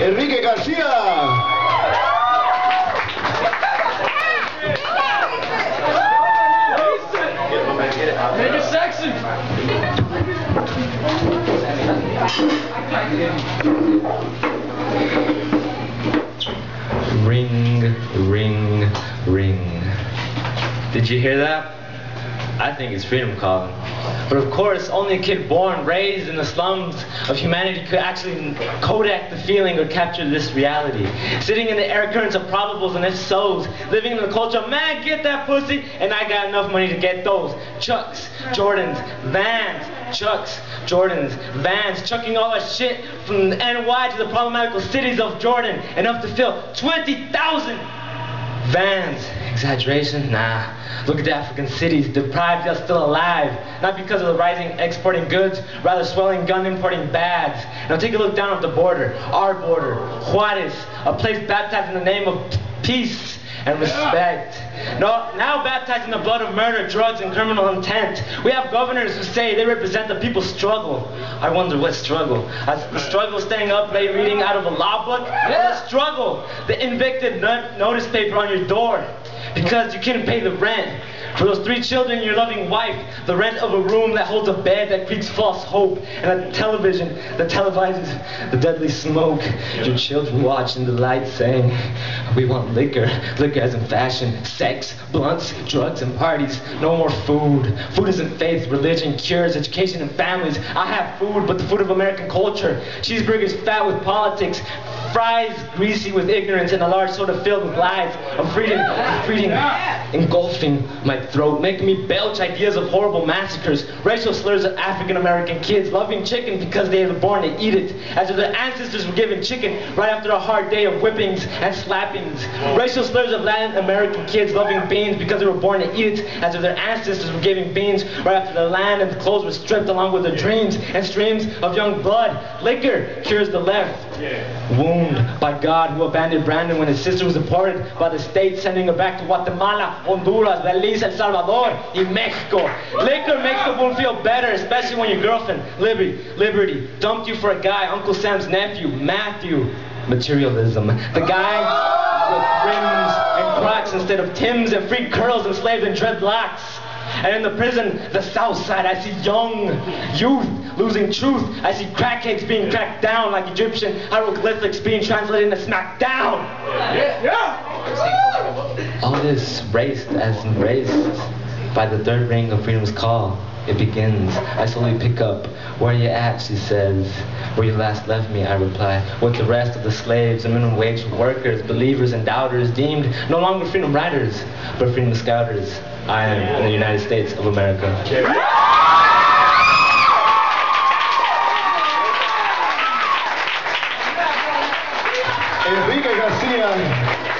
Enrique García. Make it sexy. Ring, ring, ring. Did you hear that? I think it's freedom calling. But of course, only a kid born, raised in the slums of humanity could actually Kodak the feeling or capture this reality. Sitting in the air currents of probables and if-sos, living in the culture of, man, get that pussy, and I got enough money to get those. Chucks, Jordans, Vans, Chucks, Jordans, Vans, chucking all that shit from NY to the problematical cities of Jordan, enough to fill 20,000 Vans. Exaggeration? Nah. Look at the African cities, deprived yet still alive. Not because of the rising exporting goods, rather swelling gun importing bags. Now take a look down at the border, our border, Juarez, a place baptized in the name of peace and respect. No, now baptized in the blood of murder, drugs, and criminal intent. We have governors who say they represent the people's struggle. I wonder what struggle? The struggle staying up late reading out of a law book? Or the struggle, the invicted notice paper on your door because you couldn't pay the rent. For those 3 children, your loving wife, the rent of a room that holds a bed that creates false hope, and a television that televises the deadly smoke. Your children watch in the light saying, we want liquor, liquor as in fashion, sex, blunts, drugs, and parties. No more food. Food isn't faith, religion, cures, education, and families. I have food, but the food of American culture. Cheeseburgers fat with politics, fries greasy with ignorance, and a large soda filled with lies of freedom engulfing my throat, making me belch ideas of horrible massacres, racial slurs of African American kids, loving chicken because they were born to eat it, as if their ancestors were given chicken right after a hard day of whippings and slappings. Racial slurs of Latin American kids loving beans because they were born to eat it, as if their ancestors were given beans right after their land and clothes were stripped along with their dreams and streams of young blood. Liquor cures the left wound by God, who abandoned Brandon when his sister was deported by the state, sending her back to Guatemala, Honduras, Belize, El Salvador, and Mexico. Liquor makes the wound feel better, especially when your girlfriend, Liberty, dumped you for a guy, Uncle Sam's nephew, Matthew. Materialism. The guy with rims and Crocs instead of Timbs, and free curls enslaved in dreadlocks. And in the prison, the South Side, I see young youth losing truth. I see crackheads being cracked down like Egyptian hieroglyphics being translated into smackdown. All this raced as embraced by the 3rd ring of freedom's call. It begins. I slowly pick up. Where you at, she says. Where you last left me, I reply. With the rest of the slaves and minimum wage workers, believers and doubters, deemed no longer freedom riders, but freedom scouters. I am in the United States of America. Enrique García.